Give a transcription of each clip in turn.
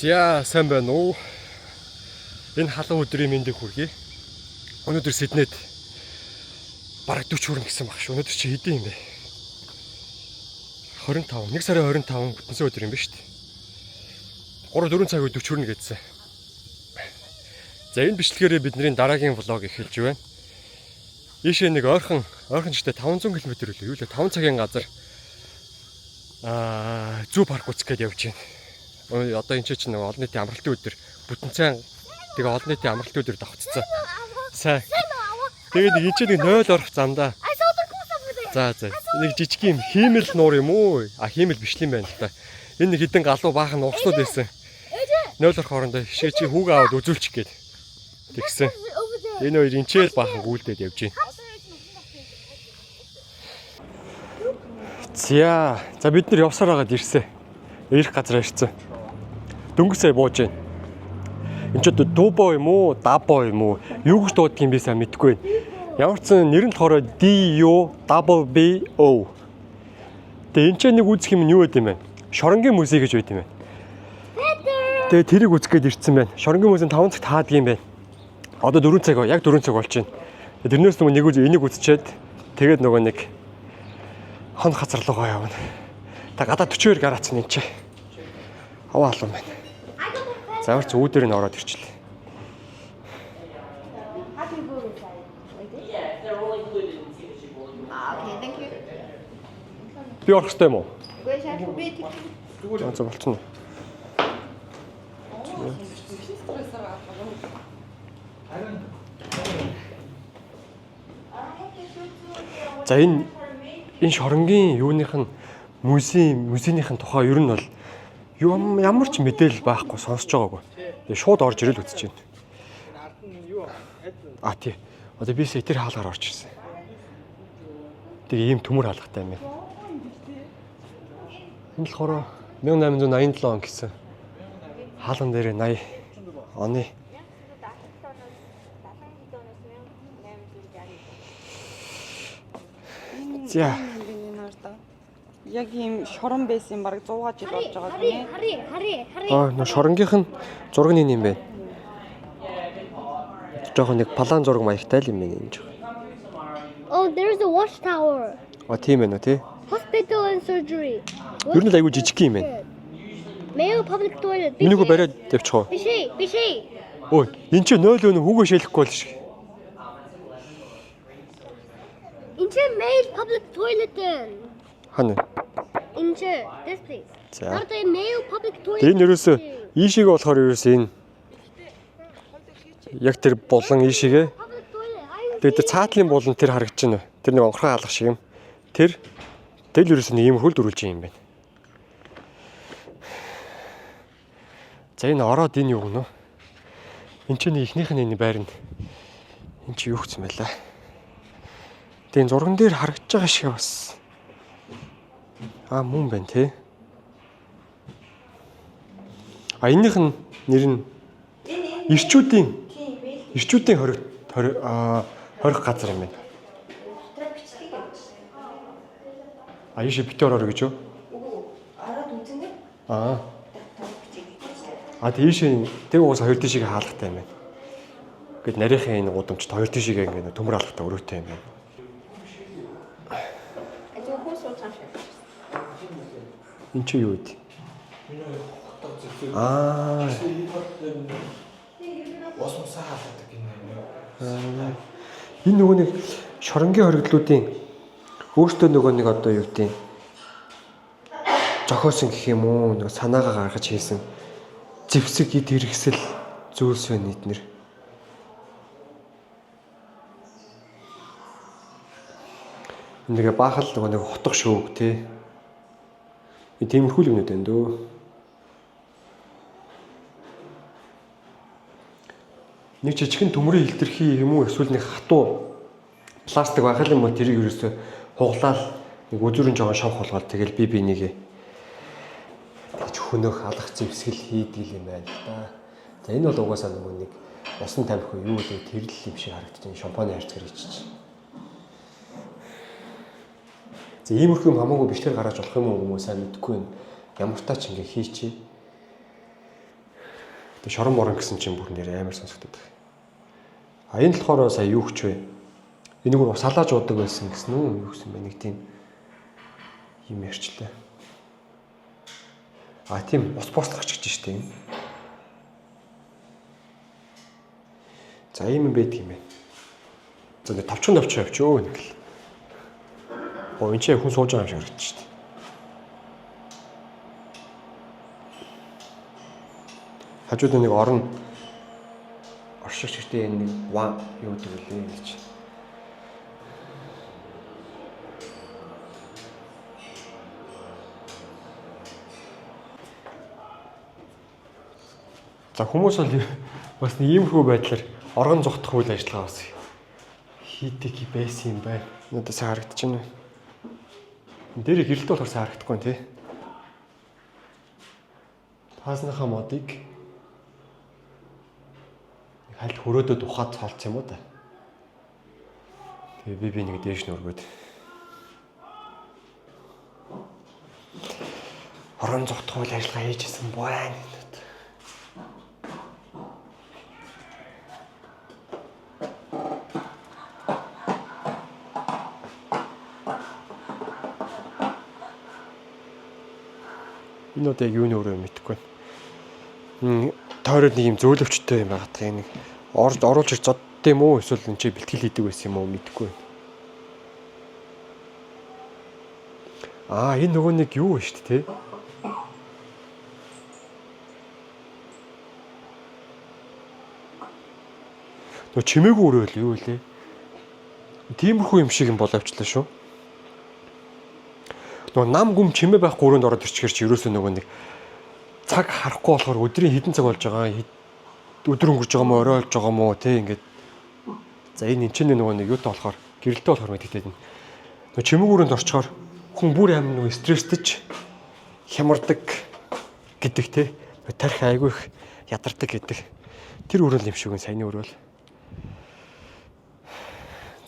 За сайн байна уу? Энэ халуун өдрийн мэндийг хүргэе. Өнөөдөр Сиднейд бараг 40 хүрнэ гэсэн багш. Өнөөдөр чи хэдийн юм бэ? 25. 1 сарын 25 бүтэнсэн өдөр юм ба шүү дээ. 3-4 цаг 40 хүрнэ гэдсэн. За энэ бичлэгээрээ бидний дараагийн влог эхэлж байна. Ийшээ нэг ойрхон жишээ 500 км үлээ. Юу л 5 цагийн газар зүү парк үзэх гээд явж байна. Одоо энэ чинь нэг олон нийтийн амралтын өдөр бүтэн цайн тэгээ олон нийтийн амралтын өдөр давхцсан. Сайн. Тэгээд энэ чинь нэг 0 орох замдаа. За нэг жижиг юм хиймэл нуур юм уу? Хиймэл биш юм байна л та. Энэ нэг хідэн галуу баахан нууцнууд байсан. 0 орох хоорондоо шээ чи хүүг аваад үзүүлчих гээд тэгсэн. Энэ хоёр инчээл баахан гүйлдээд явж байна. За бид нар явсаар байгаад ирсэн. Ирэх газар ирсэн. Дөнгөсөө бууж байна. Энд ч дубо юм уу, дабо юм уу? Юу гэж дууддаг юм бэ сайн мэдэхгүй байна. Ямар ч сан нэр нь болохоор DUBBO. Тэгээ энэ ч нэг үзэх юм нь юу гэдэм бэ? Шоронгийн музей гэж байд юм байна. Тэгээ тэрийг үзэх гээд ирсэн байна. Шоронгийн музейн 5 цагт хаадаг юм байна. Одоо 4 цаг, яг 4 цаг болж байна. Тэрнээс нөгөө энийг үзчихэд тэгээд нөгөө нэг хон хацарлуугаа явна. Та гадаа 42 градус энэ ч. Хаваа алуун байна. Заварч үүдээр нь ороод ирчлээ. Би орох хэрэгтэй юм уу? За болчихно. За энэ шоронгийн юуных нь музейнийхэн тухай ер нь бол ямар ч мэдээлэл байхгүй сонсож байгаагүй. Тэгээ шууд орж ирэл үзэж байна. Тий. Одоо би тэр хаалгаар орж ирсэн. Тэгээ ийм төмөр хаалгатай юм байна. Энэ болохоор 1887 он гэсэн. Хаалган дээр 80 оны. За яг ийм шорон байсан баг 100 жил болж байгаа тийм ээ. Нөө шоронгийнх нь зураг нь юм байна. Жохон нэг палан зураг маягтай л юм байна энэ. Oh, there's a watchtower. Тийм ээ нөө тий. Hospital and surgery. Ер нь айгүй жижиг юм байна. Mayo public toilet. Энийг бариад явчих уу? Биш ээ. Ой, энэ ч 0 өн хүүгөө шээлэхгүй бол шиг. Энэ ч Mayo public toilet. Хана. Энэ this place. Not the Mayo public toilet. Энэ ерөөсөө ийшээгээ болохоор ерөөсөө энэ яг тэр болон ийшээгээ. Тэгээд тэр цаатлын болон тэр харагдаж байна. Тэр нэг онгорхон хаалга шиг юм. Тэр тэл ерөөсөө нэг юм хөл дөрүүлж юм байна. За энэ ороод энэ юу гэнэ? Энд чинь ихнийх нь энэ байранд. Энд чи юу гэсэн байлаа? Тэгээд зурган дээр харагдаж байгаа шиг бас. Мөн байна тий. Энийх нь нэр нь ирчүүдийн хорих газар юм байна. Ийшээ битээр орё гэж юу? Араад үзэнэ. Тийшээ тэг уус хоёр тишийг хаалгатай юм байна. Гэт нарийнхын энэ гудамжт хоёр тишийг ингэ төмөр хаалгатай өрөөтэй юм байна. Энд чи юу вэ? Осмосаа хаалгадаг юм. Энэ нөгөө нэг шоронгийн хоригдлуудын өөртөө нөгөө нэг одоо юу гэдэг зохиосон гэх юм уу нөгөө санаагаа гаргаж хийсэн зэвсэг эд хэрэгсэл зүйлс байна эднэр. Энийг баахал нөгөө нэг хотго шөөг тий. Тиймэрхүү юмнууд байна дөө. Нэг жижигхэн төмрийн илтерхий юм уу эсвэл нэг хатуу пластик байх юм уу тэрийг ерөөсөө хуглаад нэг үзүүрэн жоохон шавх болгоод тэгэл би нэгэ тэгж хөнөөх алах зэвсгэл хийдэг юм байна л да. За энэ бол угаасаа нөгөө нэг усан тамхи юу вэ тэрл юм шиг харагдаж байна. Шампаны харьцгаар ичиж. За иймэрхүү юм хамаагүй бичлэгээр гаргаж болох юм уу сайн мэдэхгүй байна. Ямар тач ингэ хийчээ. Тэгээ шорон морон гэсэн чинь бүр нэр амар сонсогдод. А энэ болохоор сая юу ч вэ? Энийг бүр салааж уудаг байсан гэсэн үү? Юу гэсэн бэ? Нэг тийм юм ярьчлаа. А тийм ус бослох гэж штэ юм. За ийм юм байдаг юм байна. За нэг товчхон явчөө нэг л. Оо энэ ч хүн сууж байгаа юм шиг харагдаж штэ. Хажууд нэг орших чигтэй нэг ван юу гэдэг вэ гэж. За хүмүүс бол бас нэг иймэрхүү байдлаар оргон зогтох үйл ажиллагаа бас хийдэг байсан юм байна. Надад сайн харагдаж байна. Дээрээ гэрэлт болохоор сайн харагдахгүй нэ. Таасныхаа модыг хальт хөрөөдөд ухаад цолцсон юм уу та. Тэгээ би нэг дээш нь өргөд. Орон зогтох үйл ажиллагаа хийжсэн байна. Энэ одоо яг юуны өрөө мэдэхгүй байна. Тойроод нэг юм зөөлөвчтэй юм байгаа. Нэг оруулж ир зодд юм уу? Эсвэл энэ ч бэлтгэл хийдэг байсан юм уу мэдэхгүй байна. Аа энэ нөгөө нэг юу вэ шүү дээ? Нөгөө чимээгүй өрөө л юу вэ? Тиймэрхүү юм шиг юм боловчлаа шүү. Нөгөө нам гүм чимээ байхгүй өрөөнд ороод ирчихэр чи ерөөсөө нөгөө нэг цаг харахгүй болохоор өдрийн хэдэн цаг болж байгаа өдөр өнгөрч байгаа мó орой болж байгаа мó тий ингээд за энэ чинь нөгөө нэг юутай болохоор гэрэлтэй болохоор мэддэг тийм нөгөө чимээ өрөөнд орчхоор хүн бүр амин нөгөө стресстэйч хямардаг гэдэг тий тарих айгүй их ядардаг гэдэг тэр өрөөл юм шиг саяны өрөөл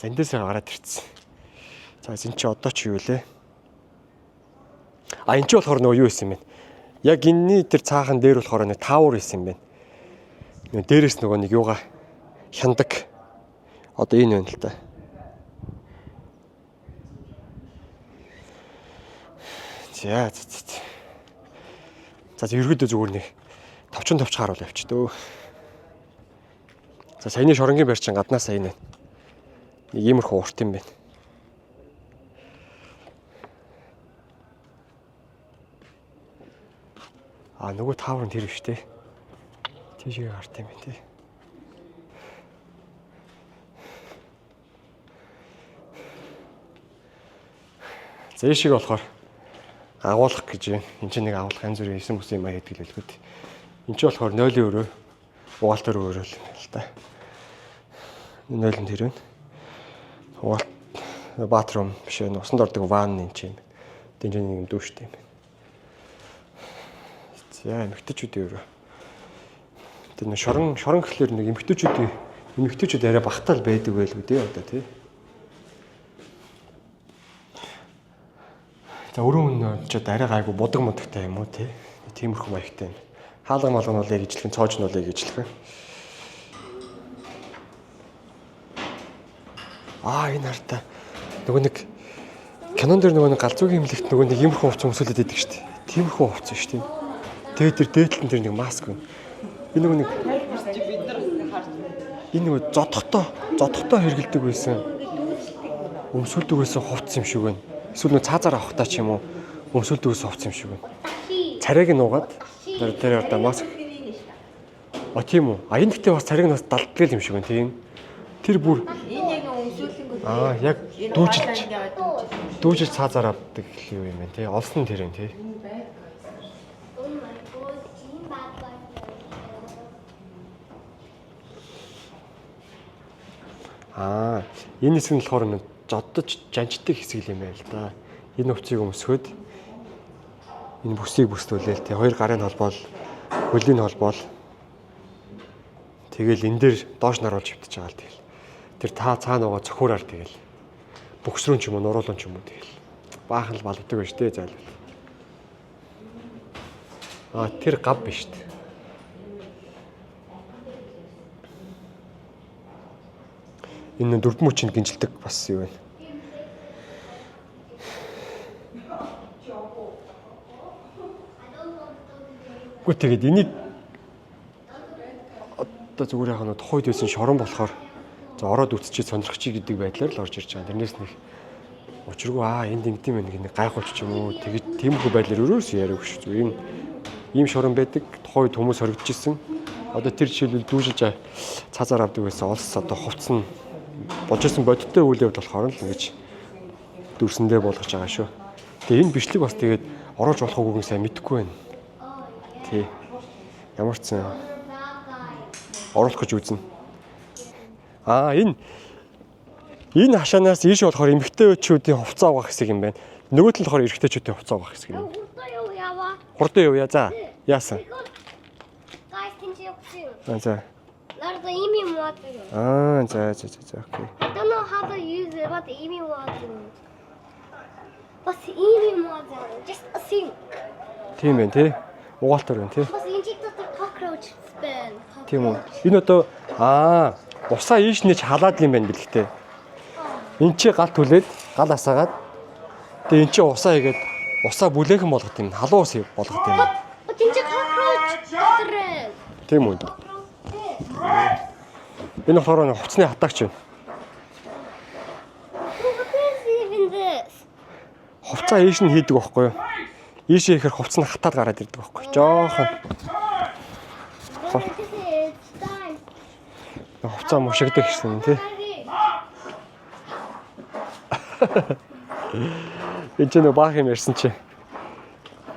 за эндээсээ гараад ирсэн за энэ чи одоо чи юу лээ а энэ ч болохоор нөгөө юу исэн юм бэ? Яг энэний тэр цаахан дээр болохоор нэг таавар исэн юм байна. Нөгөө дээрээс нөгөө нэг юугаа хяндаг. Одоо энэ байна л та. За ерөөдөө зүгээр нэг товчхон харуул явчих дөө. За саяны шоронгийн байр чинь гаднаас сайн байна. Нэг иймэрхүү урт юм байна. А нөгөө таавар нь тэр биш те. Тийшээ гарт юм байна те. За эшиг болохоор агуулгах гэж байна. Энд чинь нэг агуулгах янз бүрийн 9 бүс юм аа гэдэг л хэлбэт. Энд чинь болохоор 0-ийн өрөө, угаалтар өрөө л юм л та. 0 нь тэр байна. Угаалт баатрум биш ээ. Усанд ордог ван энэ чинь. Тэнд нэг юм дүүштэй юм. Яа эмэгтэйчүүдийн өрөө. Тэр нэг шорон гэхлээр нэг эмэгтэйчүүд арай багтаал байдаг байлгүй дээ одоо тий. За өрөө нь ч арай гайгүй будаг модагтай юм уу тий. Тиймэрхүү маягтай юм. Хаалга малган бол яг ижлэх, цоож нь бол яг ижлэх. Энэ хартаа нөгөө нэг кинон дээр нөгөө нэг галзуугийн имлэгт нөгөө нэг иймэрхүү хувцас өмсүүлээд байдаг шүү дээ. Тиймэрхүү хувцас шүү дээ. Тэгээд тэр дээдлэн дээр нэг маск байна. Энэ нөгөө нэг энэ нөгөө зодохтой хэргэлдэг байсан. Өмсүүлдэг байсан хувцас юм шиг байна. Эсвэл нөгөө цаазаар авахтаа ч юм уу өмсүүлдэг байсан хувцас юм шиг байна. Царайг нь нуугаад тэр одоо маск. Тийм үү. Энэ гэхдээ бас царайг нь бас далддаг юм шиг байна тийм. Тэр бүр энэ яг өмсүүлэнгүүд яг дүүжилж цаазаар авдаг юм байна тий. Олсон тэр юм тий. Энэ хэсэг нь болохоор зоддож жанчдаг хэсэг юм байна л да. Энэ хувцсыг өмсгөөд энэ бүсийг бүслүүлээл тий. Хоёр гарын холбоол, хөлийн холбоол. Тэгэл энэ дээр доош наруулж хөвтөж байгаа л тэгэл. Тэр та цаана байгаа цохиураар тэгэл. Бөксрүүн ч юм уу, нуруулан ч юм уу тэгэл. Баахан л балгадаг байж тээ зайлвал. Тэр гав биш үү? Энэ дөрвөн мөчөнд гинжилдэг бас юу вэ? Гүт тэгээд энийг одоо зүгээр яг нь тухайд байсан шорон болохоор за ороод үтчихэд сонирхчих гэдэг байдлаар л орж ирж байгаа. Тэрнээс нэг учиргүй энд ингэдэм байх нэг гайхуулч ч юм уу тэгээд тиймэрхүү байдлаар өрөөс яриаг шүү. Зүгээр ийм шорон байдаг. Тухайд хүмүүс хоригдчихсэн. Одоо тэр жишээлбэл дүүжилж цаазаар авдаг байсан олс одоо хувцсан болж исэн бодиттой үйл явдал болохоор л ингэж дүрсэндээ болгож байгаа шүү. Тэгээ энэ бичлэг бас тэгээд оруулж болох үгийг сайн мэдэхгүй байна. Тий. Ямар ч зэн оруулах гэж үзнэ. Энэ хашаанаас ийш болохоор эмэгтэйчүүдийн хувцас авах хэсэг юм байна. Нөгөө тал болохоор эрэгтэйчүүдийн хувцас авах хэсэг юм. Хурдан явъя. За. Яасан? Guys, can you see? За. There's the emu water. За. Окей. I don't know how to use it, but the emu water. What's the emu water? Just a sink. Тийм байх тий. Угаалтар байна тий. But you just the cockroach spin. Тийм үү. Энэ одоо усаа ийш нэж халаад юм байна бэлгтэй. Энд чи гал түлээд гал асаагаад тэгээ эн чи усаа хийгээд усаа бүлэхэн болгох юм. Халуун ус болгох юм. But you just cockroach water. Тийм үү. Энэ болохоор хувцсны хатаагч байна. What is even this? Хувцаа ийш нь хийдэг байхгүй юу? Ийшээ ихэр хувцс нь хатаад гараад ирдэг байхгүй юу? Жоохон. What is it? It's time. Хувцаа мушигдаг гэсэн тий. Энд ч нөө баах юм ярьсан чи.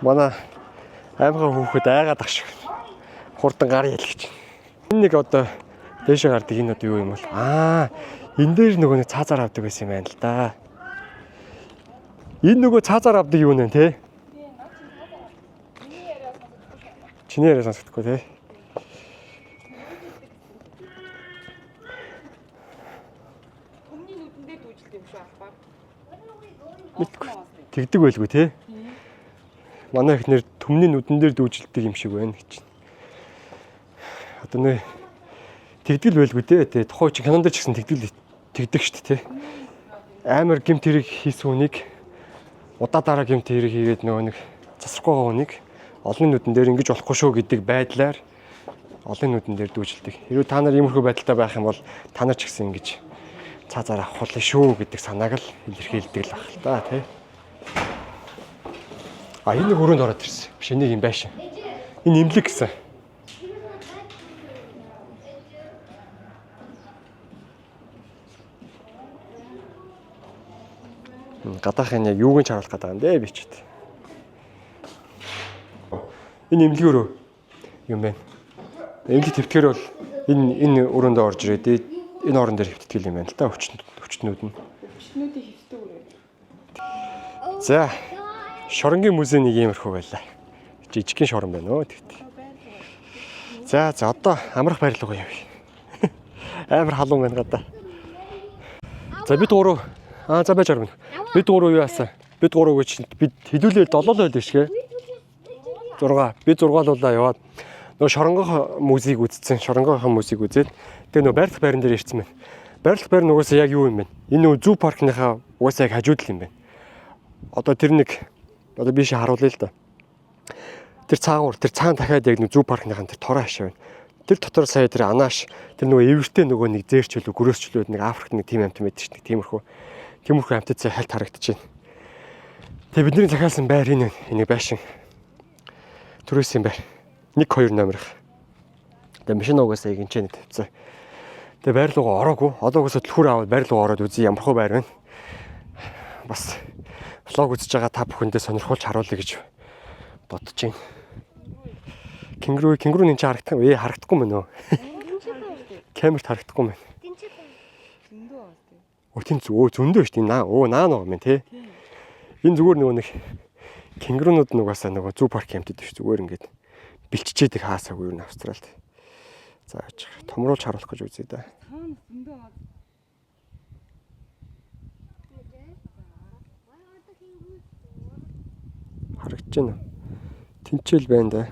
Манай аймгийн хүүхэд айгаад ах шиг. Хурдан гар ялгч. Энэ нэг одоо дээшээ гардаг энэ одоо юу юм бол? Энэ дээр нөгөө нэг цаазаар авдаг байсан юм байна л да. Энэ нөгөө цаазаар авдаг юу нэ те? Чиний яриа сонсохгүй те. Өмнө нүдэндээ дүүжилт юм шүү албаа. Тэгдэг байлгүй те. Манай ихнэр төмний нүдэн дээр дүүжилдэг юм шиг байна гэж. Одоо нэ тэгдэл байлгүй те. Тухайн чи кинонд ч гэсэн тэгдэг шүү дээ те. Амар гэмт хэрэг хийсэн хүнийг удаа дараа гэмт хэрэг хийгээд нөгөө нэг засахгүй байгаа хүнийг олон нүдэн дээр ингэж болохгүй шүү гэдэг байдлаар олон нүдэн дээр дүүжилдэг. Хэрвээ та нар иймэрхүү байдалтай байх юм бол та нар ч гэсэн ингэж цаазаар авахулаа шүү гэдэг санааг л илэрхийлдэг л баг л та тий. Энэ нэг өрөөнд ороод ирсэн. Биш энийг юм байшин. Энэ имлэг гэсэн. Гадаахын яг юуг нь харуулах гэдэг юм бэ би ч гэдэг. Энэ имлэгөөрөө юм байна. Имлэг твтгэр бол энэ өрөөнд орж ирээд энэ орон дээр хөвттгэл юм байна л да өвчтнүүд нь. Өвчтнүүдийн хэвтэг үрээ. За шоронгийн музей нэг иймэрхүү байлаа. Жижигхэн шорон байна өө тэгт. За одоо амрах байр руу явъя. Амар халуун байна гадаа. За бид гурав за байж арга. Бид гурав юу яасан? Бид гурав гэж бид хідүүлээ 7 л биш гээ. 6. Би 6 луулаа яваад нөгөө шоронгох музейг үзсэн. Шоронгохын музейг үзээд тэгээ нөгөө байрлах байран дээр ирсэн байна. Байрлах байр нь угаасаа яг юу юм бэ? Энэ нөгөө зүү паркныхаа угаасаа яг хажууд л юм байна. Одоо тэр нэг одоо би шиг харуулъя л да. Тэр цаана дахиад яг нэг зүү паркныхаа тэр тороо хашаа байна. Тэр дотор сая тэр анааш тэр нөгөө эвэртэй нөгөө нэг зээрчлөө гөрөөсчлөө нэг Африкт нэг тим амт мэддэг чинь тиймэрхүү амтд цай хальт харагдаж байна. Тэгээ бидний захиалсан байр энэ байшин. Төрөөсөн байр. 1-2 номерх. Тэгээ машин угаасаа яг энэ тавьцаа. Тэгээ байр руугаа ороогүй. Одоогоос төлхөр аваад байр руу ороод үзье ямархуу байр байна. Бас влог үзэж байгаа та бүхэндээ сонирхолж харуулъя гэж бодож байна. Кенгуру энэ ч харагдах вэ? Харагдахгүй мөн үү? Камерт харагдахгүй мэн. Зөндөө аа тий. Тийм зөндөө шүү дээ. Наа нөгөө мэн тий. Энэ зүгээр нөгөө нэг кенгурунууд нугасаа нөгөө зүү парк хэмтэд шүү. Зүгээр ингээд бэлччээд их хаасаагүй юу н Австралид. За томруулж харуулах гэж үзье да. Таана зөндөө аа. Харагдаж байна. Тэнцэл байна да.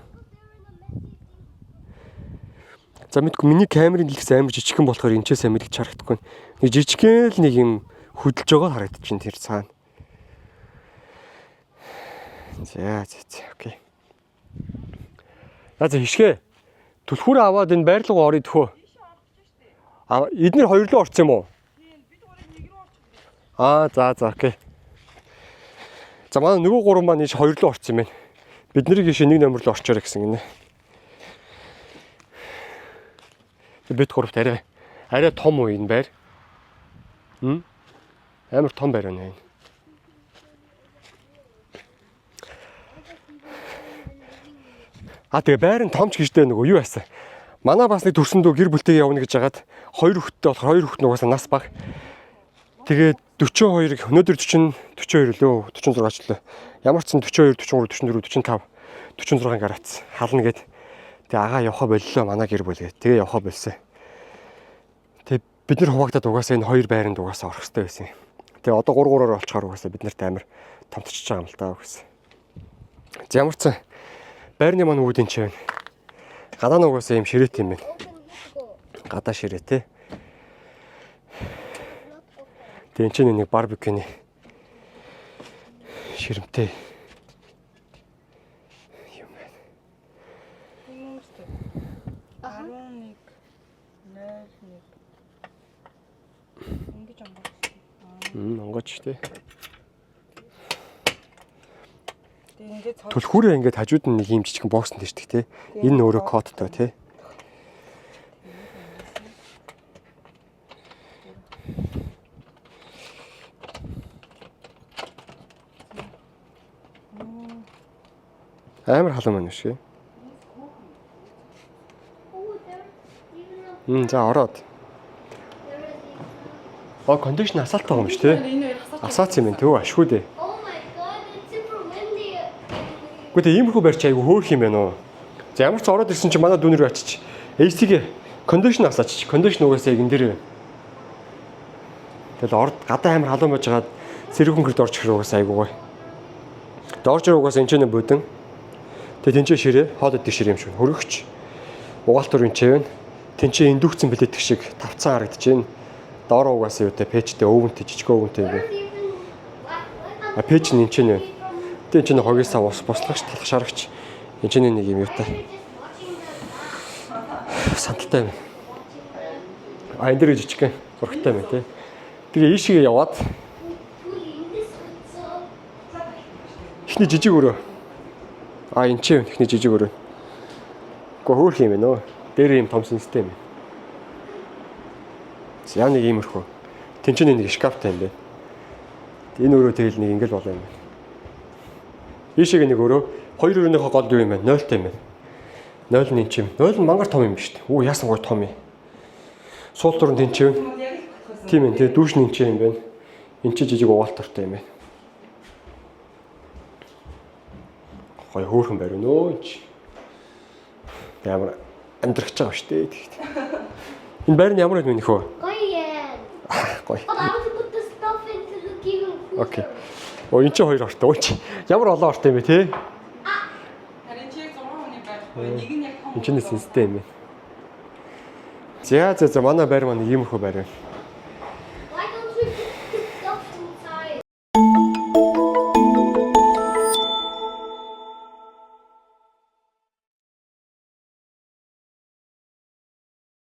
За мэдгүй миний камерын дэлгэц амар жижигхэн болохоор энэ ч сайн мэдгэж харагдахгүй. Нэг жижигхэн л нэг юм хөдөлж байгаа харагдчихээн тэр цаана. За окей. За хишгэ. Түлхүүр аваад энэ байр руу орё төхөө. Эднэр хоёр руу орсон юм уу? За окей. За манай нөгөө гурван маань ийш хоёр руу орсон юм байна. Бид нарыг ийш нэг номер руу орчоорой гэсэн гинэ. Бид гуравт арай том уу энэ байр? Амар том байр байна энэ. Тэгээ байр нь томч гэжтэй нөгөө юу яасан? Манай бас нэг төрсөндөө гэр бүлтэйгээ явна гэж хагаад хоёр хүүхэдтэй болохоор хоёр хүүхэд нугасаа нас баг. Тэгээд 42-ыг өнөөдөр 42 лөө 46 ч лөө. Ямар ч сан 42, 43, 44, 45, 46 гарац хална гэд. Тэгээ агаа явахаа боллоо манай гэр бүл гээд. Тэгээ явахаа болсон. Тэгээ бид нар хуваагдаад угаасаа энэ хоёр байранд угаасаа орох хэрэгтэй байсан. Тэгээ одоо 3-3-оор олчоор угаасаа бид нарт амар томтчихж байгаа юм л даа гэсэн. За ямар ч сан байрны маань үүдэн ч байна. Гадаа нь угаасаа юм ширээт юм байна. Гадаа ширээ те. Тэгээ энэ чинь нэг барбекюны ширэмтэй юм байна. 11 01 ингэж онгоц. Онгоч те. Тэгээ ингээд Түлхүүрээ ингээд хажууд нь нэг юм жижигхэн бокс нэрдэг те. Энэ өөрөө кодтой те. Амар халуун байна шүү. За ороод. Кондишн асаалт байгаа юм шүү те. Асаац юм төв ашгүй дээ. Oh my god, it's super windy. Гэхдээ иймэрхүү барьч айгу хөөх юм байна уу. За ямар ч ороод ирсэн чинь манай дүүнэр очиж AC-г кондишн асаачих. Кондишн угаасаа яг энэ дээр. Тэгэл орд гадаа амар халуун байж байгаа зэрэг хөнгөрд орж ирэх угаасаа айгу гоё. Дорж ирэх угаасаа энэ ч нэ бодон. Тэгээ тэнцээ ширээ, хоол идэх ширээ юм шүү. Хөргөгч. Угаалтур энэ ч байна. Тэнцээ индукцэн билетэх шиг тавцсан харагдаж байна. Доороо угаасаа юутай пэжтэй өвөнтэй жижиг өвөнтэй юм байна. Пэж нь энэ ч нэ. Тэгээ энэ ч нэ хогёосаа бослагч, талах шарагч. Энэ ч нэг юм юутай. Санталтай байна. Энэ дэр жижиг зургтай байна тий. Тэгээ ийшээ яваад ихний жижиг өрөө. Энэ ч ихний жижиг өрөө. Гэхдээ хөөх юм байна өө. Дээр юм том систем юм. Яа нэг иймэрхүү. Тэнцэн нэг шкафтай юм байна. Энэ өрөө тэгэл нэг ингээл болоо юм байна. Ийшээ нэг өрөө. Хоёр өрөөнийхөө гол юу юм бэ? 0-тай юм байна. 0 нь чим. 0 нь мангар том юм биш үү? Яасан гой том юм. Суул дурын тэнцээ. Тийм ээ. Тэгээ дүүш нь энэ юм байна. Энд чи жижиг угаалтартай юм байна. Гой хөөрхөн барина өө. Ямар амьдрах байгаа шүү дээ тэгэхэд. Энэ байр нь ямар юм нөхөө? Гоё яа. Гоё. But I want to put the stuff into the giving food. Окей. Энд чи хоёр ортой. Өө чи ямар олон ортой юм бэ те? харин чи 6 хүний байхгүй. Нэг нь яг том. Энд чинь систем юм. За манай байр маань иймэрхүү байр байна.